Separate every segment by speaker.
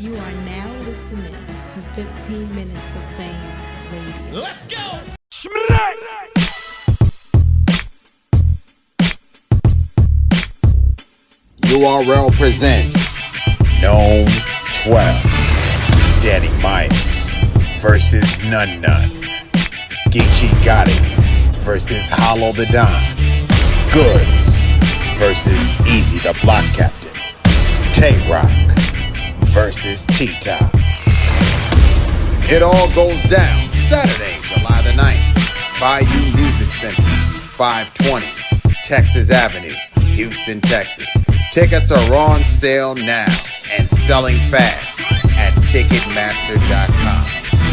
Speaker 1: You are now listening to 15 Minutes of Fame Radio.
Speaker 2: Let's go!
Speaker 3: URL presents Nome 12. Danny Myers versus Nun Nun. Geechee Gotti versus Hollow the Don. Goods versus Easy the Block Captain. Tay Roc versus T-Top. It all goes down Saturday, July the 9th. Bayou Music Center, 520 Texas Avenue, Houston, Texas. Tickets are on sale now and selling fast at Ticketmaster.com.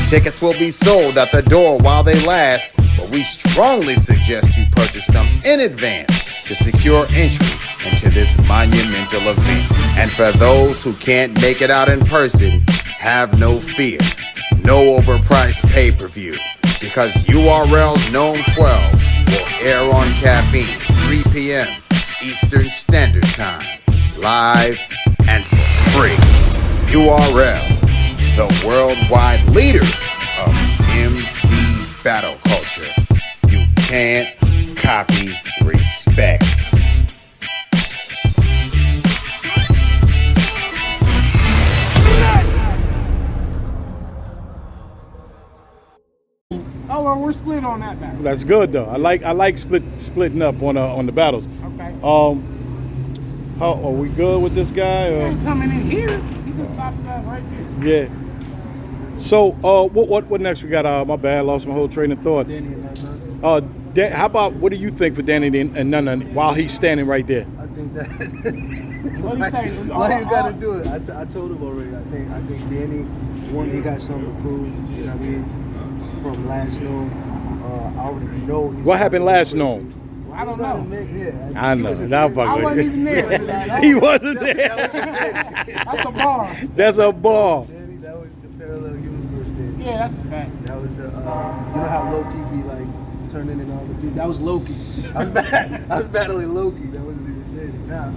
Speaker 3: Tickets will be sold at the door while they last, but we strongly suggest you purchase them in advance to secure entry into this monumental event. And for those who can't make it out in person, have no fear. No overpriced pay-per-view, because URL's Nome 12 will air on Caffeine, 3 p.m. Eastern Standard Time, live and for free. URL, the worldwide leaders of MC battle culture. You can't copy respect.
Speaker 4: Oh well, we're split on that battle.
Speaker 5: That's good though. I like splitting up on the battles.
Speaker 4: Okay.
Speaker 5: How are we good with this guy?
Speaker 4: He ain't coming in here. He can stop us right there.
Speaker 5: Yeah. So what next we got? My bad, lost my whole train of thought.
Speaker 6: Danny and Nun.
Speaker 5: How about what do you think for Danny and Nun Nun while he's standing right there?
Speaker 6: I think that.
Speaker 4: What do you say?
Speaker 6: Why you gotta do it? I told him already. I think Danny, one, he got something to prove. You know what I mean? It's from last Nome. I already know.
Speaker 5: What happened last Nome?
Speaker 4: I don't know.
Speaker 5: I know.
Speaker 4: I wasn't even there.
Speaker 5: He wasn't there.
Speaker 4: That's a bar.
Speaker 5: That's a ball.
Speaker 6: Danny, that was the parallel universe. Danny.
Speaker 4: Yeah, that's a fact.
Speaker 6: That was the. You know how Loki be like turning into other people. That was Loki. I was battling Loki. That wasn't even Danny. Now,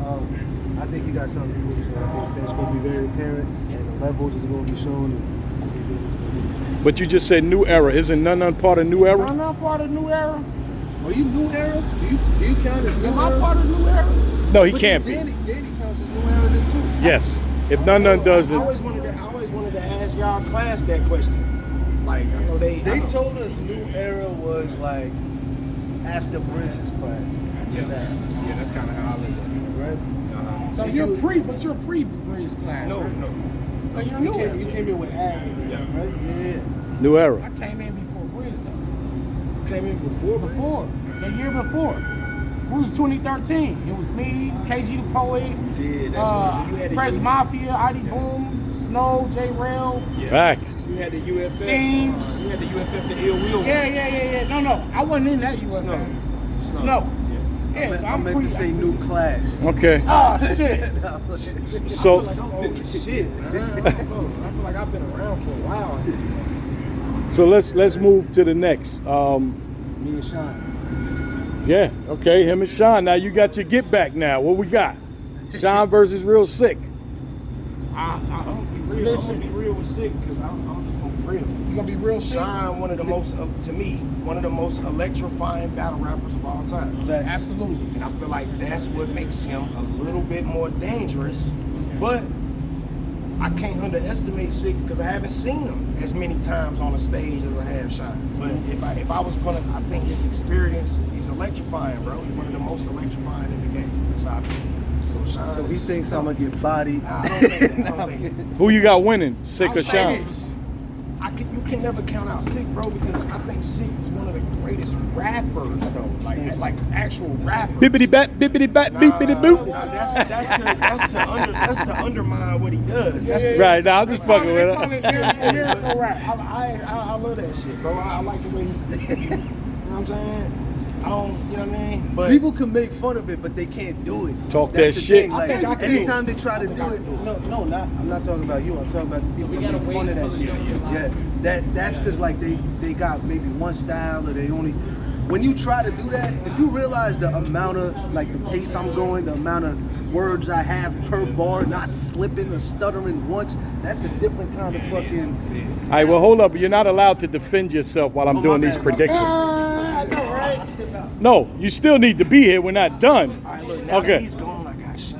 Speaker 6: I think he got something to prove. So I think that's going to be very apparent, and the levels is going to be shown. And I think Danny's going to be.
Speaker 5: But you just said New Era. Isn't Nun Nun part of New Era?
Speaker 4: I'm not part of New Era.
Speaker 6: Are you New Era? Do you count as New
Speaker 4: Am
Speaker 6: Era?
Speaker 4: I part of New Era?
Speaker 5: No, he
Speaker 6: But
Speaker 5: can't be.
Speaker 6: Danny counts as New Era then too.
Speaker 5: Yes. If Nun Nun does
Speaker 7: I
Speaker 5: it.
Speaker 7: always wanted to ask y'all class that question. Like, I know
Speaker 6: They told us New Era was like after Bridges class.
Speaker 7: Yeah, that's kind of how I look at it.
Speaker 6: Right?
Speaker 4: So you're pre-Breeze class,
Speaker 7: No,
Speaker 4: right?
Speaker 7: no.
Speaker 4: So you're New Era.
Speaker 6: You came in with Ave, right? Yeah.
Speaker 5: New Era.
Speaker 4: I came in before Breeze though.
Speaker 7: Came in before.
Speaker 4: The year before. It was 2013. It was me, KG the Poet,
Speaker 7: Yeah, that's right. You had the
Speaker 4: Press Mafia, ID Boom, Snow, J Rail.
Speaker 5: Facts.
Speaker 7: You had the UFF.
Speaker 4: Steams.
Speaker 7: You had the UFF, the Ill Will.
Speaker 4: Yeah. No, I wasn't in that UFF. Snow. Yeah, so
Speaker 6: I
Speaker 4: I'm
Speaker 6: meant to say new class.
Speaker 5: Okay.
Speaker 4: Oh shit.
Speaker 5: So
Speaker 7: I feel like I'm old as shit, man. I feel like I've been around for a while at this point.
Speaker 5: so let's move to the next.
Speaker 6: Me and Sean.
Speaker 5: Yeah. Okay. Him and Sean. Now you got your get back. Now what we got? Sean versus Real Sick.
Speaker 7: I'm gonna be real with Sikh because I'm just gonna be real.
Speaker 4: You gonna be real shit?
Speaker 7: Sean, one of the most, to me, one of the most electrifying battle rappers of all time.
Speaker 4: Absolutely.
Speaker 7: And I feel like that's what makes him a little bit more dangerous. But I can't underestimate Sikh because I haven't seen him as many times on the stage as I have Sean. But if I was gonna, I think his experience, he's electrifying, bro. He's one of the most electrifying in the game. That's how I feel. So Sean.
Speaker 6: So he thinks I'm gonna get bodied.
Speaker 7: I don't think it.
Speaker 5: Who you got winning? Sick or
Speaker 4: I'll say
Speaker 5: Sean?
Speaker 4: this.
Speaker 7: You can never count out Sikh, bro, because I think Sikh is one of the greatest rappers, though. Like actual rappers.
Speaker 5: Bippity bat, bippity bat, bippity boop.
Speaker 7: That's to undermine what he does. That's to,
Speaker 5: Right now, I'm just fucking with
Speaker 4: Call
Speaker 5: it.
Speaker 4: it lyrical rap.
Speaker 7: I love that shit, bro. I like the way he, you know what I'm saying? I don't, you know what I mean? But
Speaker 6: People can make fun of it, but they can't do it.
Speaker 5: Talk
Speaker 6: That's
Speaker 5: that
Speaker 6: the
Speaker 5: shit.
Speaker 6: thing. Like,
Speaker 7: I think I can.
Speaker 6: anytime they try to do it, I'm not talking about you. I'm talking about the people that make fun of that shit. Yeah, that's because like they got maybe one style or they only. when you try to do that, if you realize the amount of like the pace I'm going, the amount of words I have per bar, not slipping or stuttering once, that's a different kind of fucking.
Speaker 5: All right, well, hold up. You're not allowed to defend yourself while I'm doing
Speaker 6: my
Speaker 5: these
Speaker 6: bad.
Speaker 5: predictions.
Speaker 4: I know, right?
Speaker 5: No, you still need to be here. We're not done.
Speaker 7: All right, look, now that
Speaker 5: Okay.
Speaker 7: he's gone, I got shit.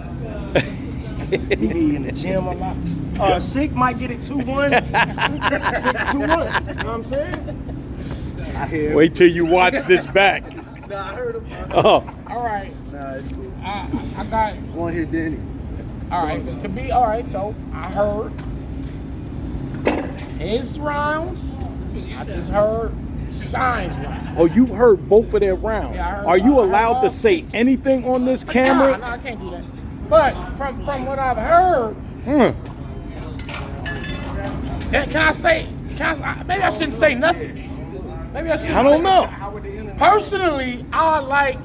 Speaker 7: He's in the gym a lot. Sikh might get it 2-1. Sikh 2-1. You know what I'm saying?
Speaker 6: I hear.
Speaker 5: Wait till you watch this back.
Speaker 6: Nah, I heard him.
Speaker 5: Oh,
Speaker 4: All right.
Speaker 6: Nah, it's cool.
Speaker 4: I got.
Speaker 6: I want to hear Danny.
Speaker 4: All right. All right. So I heard his rounds. I just heard Shine's rounds.
Speaker 5: oh, you've heard both of their rounds.
Speaker 4: Yeah, I heard-
Speaker 5: Are you
Speaker 4: I heard
Speaker 5: allowed
Speaker 4: all
Speaker 5: to say
Speaker 4: 6.
Speaker 5: anything on this
Speaker 4: No,
Speaker 5: camera?
Speaker 4: I can't do that. But from what I've heard, can I say? Maybe I shouldn't say nothing. Maybe I shouldn't.
Speaker 5: I don't
Speaker 4: say
Speaker 5: know.
Speaker 4: nothing. Personally, I like.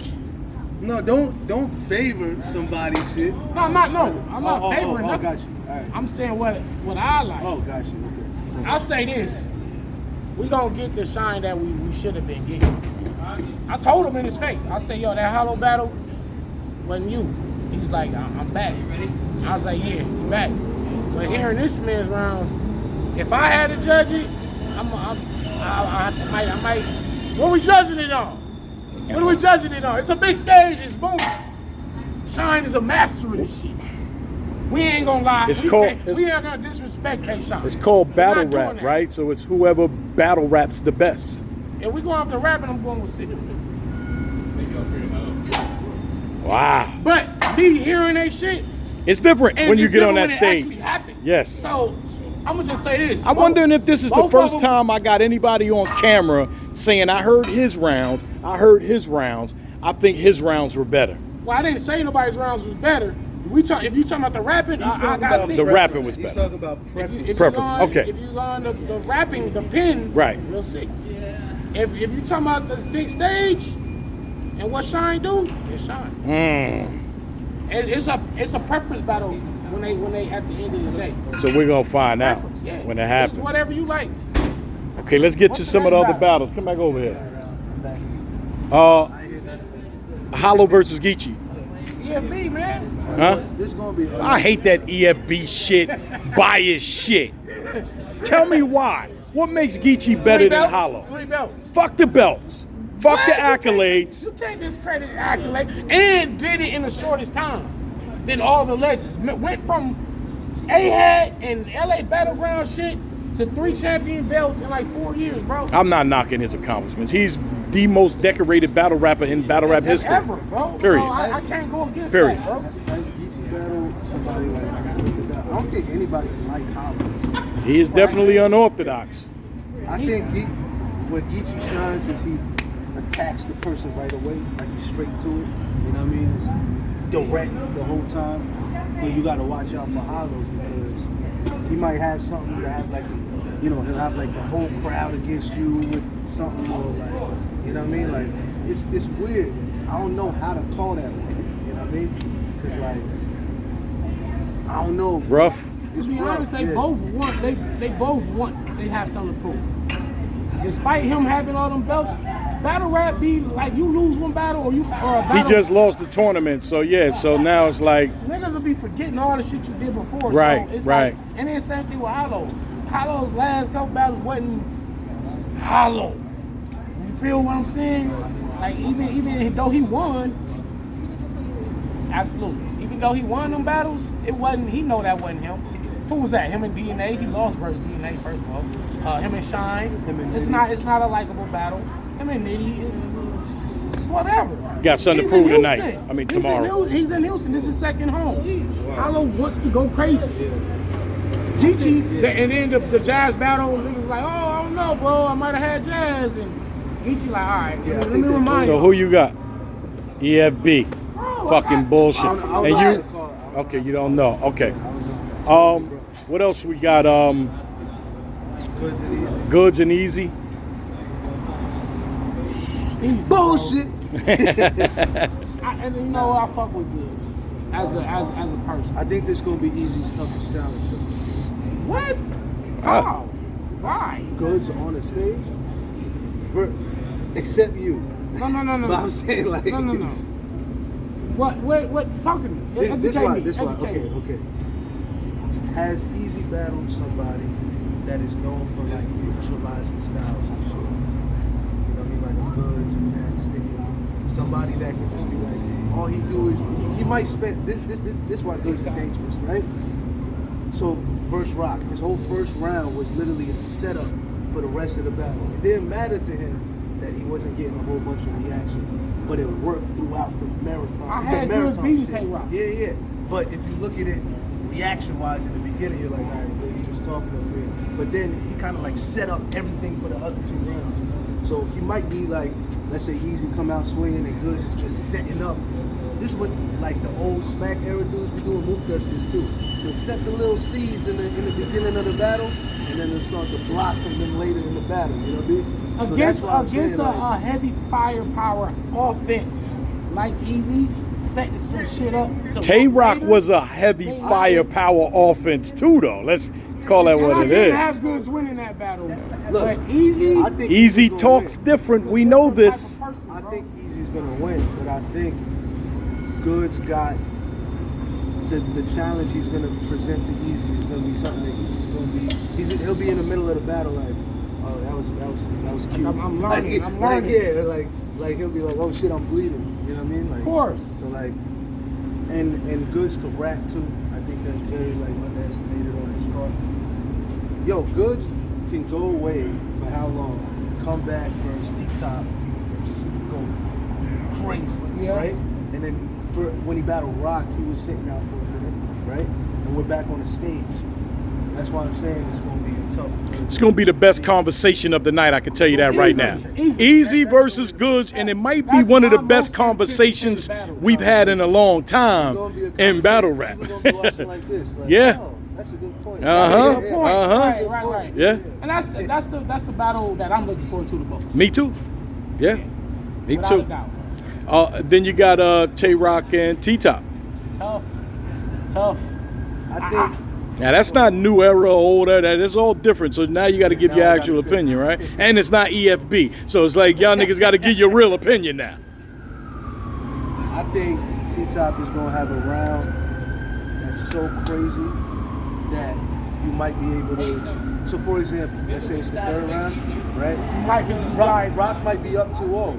Speaker 6: No, don't favor somebody's shit.
Speaker 4: No, I'm not. No, I'm not favoring
Speaker 6: Oh,
Speaker 4: nothing.
Speaker 6: got you. All right.
Speaker 4: I'm saying what I like.
Speaker 6: Oh, got you. Okay.
Speaker 4: I say this: we gonna get the shine that we should have been getting. I told him in his face. I said, "Yo, that hollow battle wasn't you." He's like, "I'm back." I was like, "Yeah, you back." But hearing this man's rounds, if I had to judge it, I might. What we judging it on? What are we judging it on? It's a big stage. It's bonus. Shine is a master of this shit. We ain't gonna lie.
Speaker 5: It's
Speaker 4: we
Speaker 5: called-
Speaker 4: ain't gonna disrespect K-Shine.
Speaker 5: It's called
Speaker 4: We're
Speaker 5: battle
Speaker 4: not doing
Speaker 5: rap,
Speaker 4: that.
Speaker 5: right? So it's whoever battle raps the best.
Speaker 4: If we going after rapping, I'm going with Sikh.
Speaker 5: Wow.
Speaker 4: But me hearing that shit,
Speaker 5: It's different
Speaker 4: and
Speaker 5: when you
Speaker 4: it's
Speaker 5: get on
Speaker 4: different
Speaker 5: that
Speaker 4: when it
Speaker 5: stage.
Speaker 4: actually happened.
Speaker 5: Yes.
Speaker 4: So I'm gonna just say this.
Speaker 5: I'm wondering if this is the
Speaker 4: both of
Speaker 5: first
Speaker 4: them-
Speaker 5: time I got anybody on camera saying I heard his rounds. I heard his rounds. I think his rounds were better.
Speaker 4: Well, I didn't say nobody's rounds was better. If you talking about the rapping, I got
Speaker 5: The rapping was
Speaker 6: He's
Speaker 5: better.
Speaker 6: talking about preference.
Speaker 5: Preference, okay.
Speaker 4: If you on the rapping, the pin,
Speaker 5: Right.
Speaker 4: Real sick. If you talking about this big stage and what Shine do, it's Shine. It's a preference battle when they at the end of the day.
Speaker 5: So we're gonna find out
Speaker 4: Preference, yeah.
Speaker 5: when it
Speaker 4: It's
Speaker 5: happens.
Speaker 4: whatever you like.
Speaker 5: Okay, let's get
Speaker 4: What's
Speaker 5: to
Speaker 4: the
Speaker 5: some of the
Speaker 4: next
Speaker 5: other
Speaker 4: battle?
Speaker 5: battles. Come back over here.
Speaker 6: I'm back.
Speaker 5: Hollow versus Geechee.
Speaker 4: EFB, man.
Speaker 5: Huh?
Speaker 6: This is gonna be.
Speaker 5: I hate that EFB shit, bias shit. Tell me why. What makes Geechee better than Hollow?
Speaker 4: 3 belts.
Speaker 5: Fuck the belts. Fuck the
Speaker 4: What?
Speaker 5: accolades.
Speaker 4: You can't discredit accolade, and did it in the shortest time than all the legends. Went from A-Hat and LA Battleground shit to 3 champion belts in like 4 years, bro.
Speaker 5: I'm not knocking his accomplishments. He's the most decorated battle rapper in battle rap history.
Speaker 4: Ever, bro.
Speaker 5: Period.
Speaker 4: So I can't go against
Speaker 5: Period.
Speaker 4: that, bro.
Speaker 6: Has Geechee battled somebody like I don't think anybody's like Hollow.
Speaker 5: He is definitely unorthodox.
Speaker 6: I think where Geechee shines is he attacks the person right away, like he's straight to it. You know what I mean? It's direct the whole time. But you gotta watch out for Hollow because he might have something to have like, he'll have like the whole crowd against you with something or like, you know what I mean? Like it's weird. I don't know how to call that one. You know what I mean? Because like I don't know.
Speaker 5: Rough.
Speaker 4: To
Speaker 6: It's
Speaker 4: be
Speaker 6: rough,
Speaker 4: honest, they
Speaker 6: yeah.
Speaker 4: both want. They both want. They have something to prove. Despite him having all them belts, battle rap be like you lose one battle or a
Speaker 5: He
Speaker 4: battle.
Speaker 5: just lost the tournament, so yeah. So now it's like,
Speaker 4: Niggas will be forgetting all the shit you did before.
Speaker 5: Right,
Speaker 4: So it's
Speaker 5: right.
Speaker 4: Like, and then same thing with Hollow. Hollow's last couple battles wasn't Hollow. You feel what I'm saying? Like even though he won, absolutely. Even though he won them battles, it wasn't. He know that wasn't him. Who was that? Him and DNA. He lost versus DNA first of all. Him and Shine.
Speaker 6: Him and
Speaker 4: It's
Speaker 6: Nitty.
Speaker 4: not a likable battle. Him and Nitty is whatever.
Speaker 5: Got something to
Speaker 4: He's
Speaker 5: prove
Speaker 4: in
Speaker 5: tonight.
Speaker 4: Houston.
Speaker 5: I mean,
Speaker 4: He's in
Speaker 5: tomorrow.
Speaker 4: He's in Houston. This is second home. Hollow wants to go crazy. Geechee, and then the Jazz battle, niggas like, oh, I don't know, bro. I might have had Jazz. And Geechee like, all right,
Speaker 6: Yeah, I
Speaker 4: let
Speaker 6: think
Speaker 4: me
Speaker 6: that-
Speaker 4: remind
Speaker 5: so
Speaker 4: you.
Speaker 5: who you got? EFB.
Speaker 4: Bro,
Speaker 5: Fucking bullshit.
Speaker 6: I don't know
Speaker 5: And
Speaker 6: how
Speaker 5: you?
Speaker 6: to call it.
Speaker 5: Okay, you don't know. Okay. What else we got?
Speaker 6: Goods and easy.
Speaker 5: Goods and Easy.
Speaker 4: Easy,
Speaker 6: Bullshit.
Speaker 4: And you know I fuck with Goods as a person.
Speaker 6: I think this gonna be Easy's toughest challenge.
Speaker 4: What? How? Why?
Speaker 6: Goods on the stage, except you.
Speaker 4: No.
Speaker 6: But I'm saying like.
Speaker 4: No. What? Talk to me.
Speaker 6: This why.
Speaker 4: Educate me.
Speaker 6: Okay. Has Easy battled somebody that is known for like neutralizing styles and shit? You know what I mean? Like a Goods and Matt Stain. Somebody that can just be like, all he do is he might spend this why Goods is dangerous, right? So versus Rock, his whole first round was literally a setup for the rest of the battle. It didn't matter to him that he wasn't getting a whole bunch of reaction, but it worked throughout the marathon.
Speaker 4: I had Goods beating Tay Roc.
Speaker 6: Yeah. But if you look at it reaction-wise in the beginning, you're like, all right, good, you're just talking up here. But then he kind of like set up everything for the other two rounds. So he might be like, let's say Easy come out swinging and Goods is just setting up. This is what like the old Smack era dudes be doing, move dusters too. They set the little seeds in the beginning of the battle, and then they'll start to blossom them later in the battle. You know what I mean?
Speaker 4: Against a heavy firepower offense like Easy, setting some shit up.
Speaker 5: Tay Roc was a heavy firepower offense too, though. Let's call that what it
Speaker 4: didn't
Speaker 5: is.
Speaker 4: have Goods winning that battle.
Speaker 6: Look,
Speaker 4: but Easy,
Speaker 6: I think
Speaker 5: Easy
Speaker 6: gonna
Speaker 5: talks
Speaker 6: win.
Speaker 5: different. We know this.
Speaker 6: I think Easy's gonna win, but I think Goods got the challenge he's gonna present to Easy is gonna be something that Easy's gonna be. He'll be in the middle of the battle like, oh that was cute.
Speaker 4: I'm learning.
Speaker 6: Like he'll be like, oh shit, I'm bleeding. You know what I mean? Like,
Speaker 4: of course.
Speaker 6: So like, and Goods could rap too. I think that's very like underestimated on his part. Yo, Goods can go away for how long? Come back versus T-Top, just go crazy, right? And then when he battled Rock, he was sitting out for a minute, right? And we're back on the stage. That's why I'm saying it's going to be a tough.
Speaker 5: It's going to be the best conversation of the night, I can tell you that right now. Easy versus Goods, and it might be one of the best conversations we've had in a long time in battle rap.
Speaker 6: People gonna be watching like this. Like,
Speaker 5: Yeah.
Speaker 6: oh, that's a good point.
Speaker 4: Right.
Speaker 5: Yeah.
Speaker 4: And that's the battle that I'm looking forward to the most.
Speaker 5: Me too. Yeah. Me
Speaker 4: Without
Speaker 5: too.
Speaker 4: a doubt.
Speaker 5: Then you got Tay Roc and T-Top.
Speaker 4: Tough.
Speaker 6: I think.
Speaker 5: Now that's not new era, old era. That is all different. So now you got to give your actual opinion, right? And it's not EFB, so it's like y'all niggas got to give your real opinion now.
Speaker 6: I think T-Top is gonna have a round that's so crazy that you might be able to. So for example, let's say it's the third round, right? Rock might be up 2-0,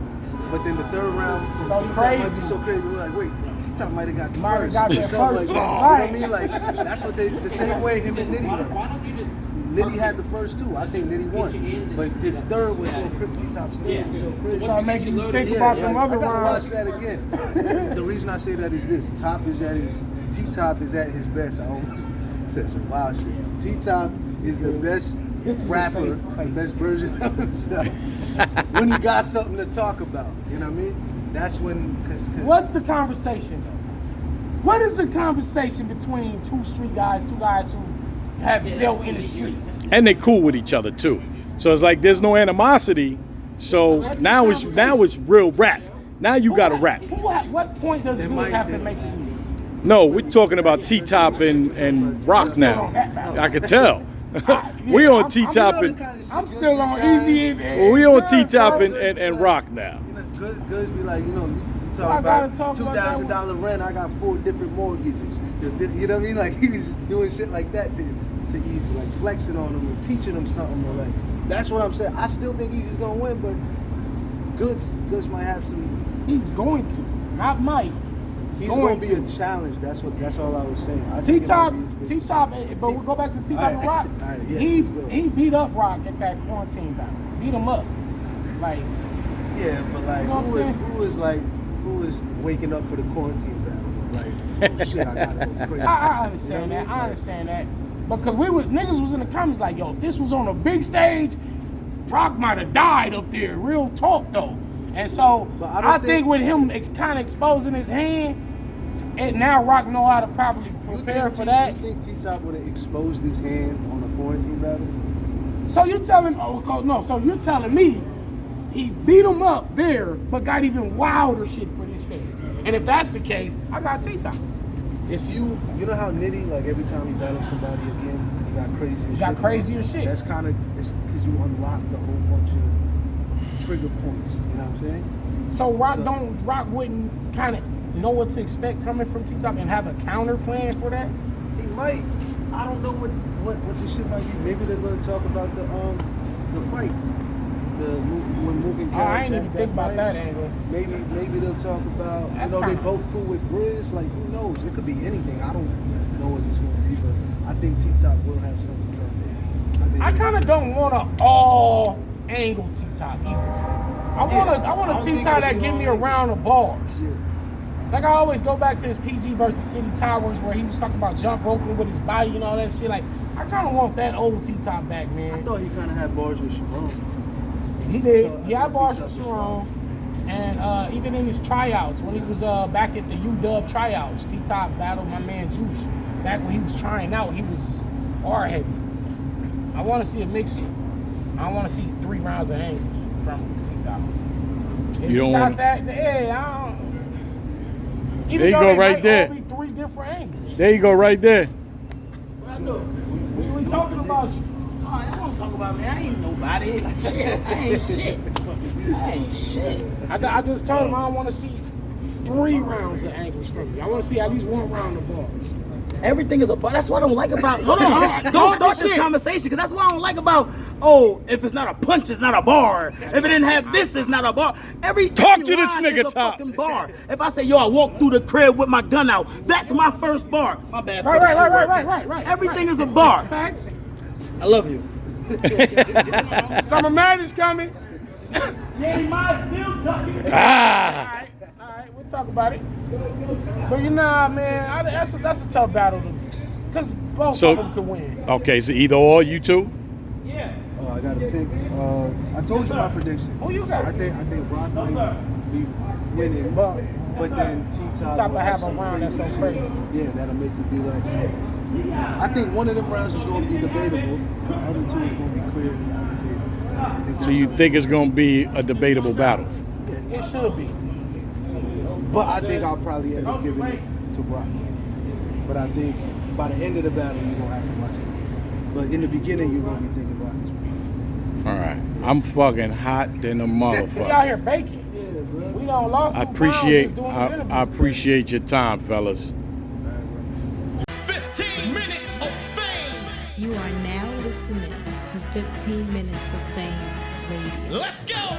Speaker 6: but then the third round from
Speaker 4: So
Speaker 6: T-Top
Speaker 4: crazy.
Speaker 6: might be so crazy. We're like, wait, T-Top might have got the
Speaker 4: Might have
Speaker 6: first.
Speaker 4: got that
Speaker 6: or something
Speaker 4: first,
Speaker 6: like that.
Speaker 4: right.
Speaker 6: You know what I mean? Like that's what the same way him and Nitty ran. Nitty had the first two. I think Nitty won, but his third was so crazy. T-Top's third was so crazy.
Speaker 4: So it makes you think about them other
Speaker 6: I gotta
Speaker 4: rounds.
Speaker 6: watch that again. The reason I say that is this: T-Top is at his best. I almost said some wild shit. T-Top is the best
Speaker 4: This is a
Speaker 6: rapper,
Speaker 4: safe
Speaker 6: the
Speaker 4: place.
Speaker 6: best version of himself. When he got something to talk about, you know what I mean? That's when. Cause
Speaker 4: What's the conversation though? What is the conversation between two guys who have dealt in the streets?
Speaker 5: And they cool with each other too. So it's like there's no animosity. So now it's real rap. Now you got to rap.
Speaker 4: What point does Goods have to make to you?
Speaker 5: No, we're talking about T-Top and Rock now. I can tell. We on T-Top and
Speaker 4: I'm still on Easy and
Speaker 5: we on
Speaker 4: Goods,
Speaker 5: T-Top
Speaker 4: bro.
Speaker 5: and Rock now.
Speaker 6: You know, Goods be like, you know, you
Speaker 4: I
Speaker 6: talking
Speaker 4: gotta
Speaker 6: about
Speaker 4: talk about that
Speaker 6: $2,000 rent. I got 4 different mortgages. You know what I mean? Like he was doing shit like that to Easy, like flexing on him or teaching him something or like. That's what I'm saying. I still think Easy's gonna win, but Goods might have some.
Speaker 4: He's going to, not might.
Speaker 6: He's gonna be a challenge. That's all I was saying.
Speaker 4: T-Top, but we'll go back to T-Top and Rock.
Speaker 6: All right, yeah,
Speaker 4: he beat up Rock at that quarantine battle. Beat him up. Like,
Speaker 6: yeah, but like
Speaker 4: you know
Speaker 6: who was waking up for the quarantine battle? Like, oh shit, I gotta go crazy.
Speaker 4: I understand that. I understand that. Because niggas was in the comments like, yo, if this was on a big stage, Rock might have died up there. Real talk though. And so I think with him kind of exposing his hand, and now Rock know how to properly prepare for that.
Speaker 6: You think T-Top would have exposed his hand on a quarantine battle?
Speaker 4: So you're telling so you're telling me he beat him up there, but got even wilder shit for this stage. And if that's the case, I got T-Top.
Speaker 6: If you know how Nitty, like every time he battles somebody again, he got crazier shit.
Speaker 4: Got crazier shit.
Speaker 6: That's kind of, it's because you unlock the whole bunch of trigger points. You know what I'm saying?
Speaker 4: So Roc wouldn't kind of know what to expect coming from T-Top and have a counter plan for that?
Speaker 6: He might. I don't know what the shit might be. Maybe they're gonna talk about the fight. When moving.
Speaker 4: Oh, I ain't even think about that angle.
Speaker 6: Maybe they'll talk about they both cool with Briz. Like who knows? It could be anything. I don't know what it's gonna be, but I think T-Top will have something to talk about. I
Speaker 4: kind of don't want an all angle T-Top either. I want a T-Top that give me a round of bars.
Speaker 6: Yeah.
Speaker 4: Like I always go back to his PG versus City Towers where he was talking about jump roping with his body and all that shit. Like I kind of want that old T-Top back, man.
Speaker 6: I thought he kind of had bars with Sharon.
Speaker 4: He did. He had bars with Sharon. And even in his tryouts, when he was back at the UW tryouts, T-Top battled my man Juice. Back when he was trying out, he was hard heavy. I want to see a mixture. I want to see 3 rounds of angles from T-Top. If
Speaker 5: You don't want
Speaker 4: that. Yeah, I don't. Even
Speaker 5: there you go, right there.
Speaker 4: All be 3 different angles.
Speaker 5: There you go, right there.
Speaker 2: What I do?
Speaker 4: We talking about you.
Speaker 2: Oh, I don't talk about me. I ain't nobody. Shit. I ain't shit.
Speaker 4: I just told him I don't want to see 3 rounds of angles from you. I want to see at least 1 round of bars.
Speaker 2: Everything is a bar. That's what I don't like about. Hold on. Don't start this conversation because that's what I don't like about. Oh, if it's not a punch, it's not a bar. If it didn't have this, it's not a bar.
Speaker 5: Talk to this nigga,
Speaker 2: is a
Speaker 5: Top.
Speaker 2: fucking bar. If I say, yo, I walk through the crib with my gun out, that's my first bar. My bad.
Speaker 4: Right.
Speaker 2: Everything is a bar.
Speaker 4: Facts.
Speaker 2: I love you.
Speaker 4: Summer Madness coming.
Speaker 2: Yeah, he might still ducking.
Speaker 4: All right, we'll talk about it. But man, that's a tough battle because both of them could win.
Speaker 5: Okay, so either or, you two?
Speaker 2: Yeah.
Speaker 6: I got to pick. I told you my prediction.
Speaker 4: Who you got?
Speaker 6: I think Roc might be winning, but then T-Top will
Speaker 4: have a round that's so crazy.
Speaker 6: Yeah, that'll make you be like, I think one of them rounds is going to be debatable, and the other 2 is going to be clear in the other favor.
Speaker 5: So you think it's going to be a debatable battle?
Speaker 4: It should be.
Speaker 6: But I think I'll probably end up giving it to Roc. But I think by the end of the battle, you're going to have to watch it. But in the beginning, you're going to be thinking Roc is winning.
Speaker 5: All right. I'm fucking hot than a
Speaker 4: We
Speaker 5: motherfucker.
Speaker 4: out here baking.
Speaker 6: Yeah, bro.
Speaker 4: We done lost 2 pounds
Speaker 5: appreciate
Speaker 4: just doing this interview.
Speaker 5: I appreciate your time, fellas.
Speaker 8: 15 minutes of fame.
Speaker 1: You are now listening to 15 Minutes of Fame Radio.
Speaker 8: Let's go.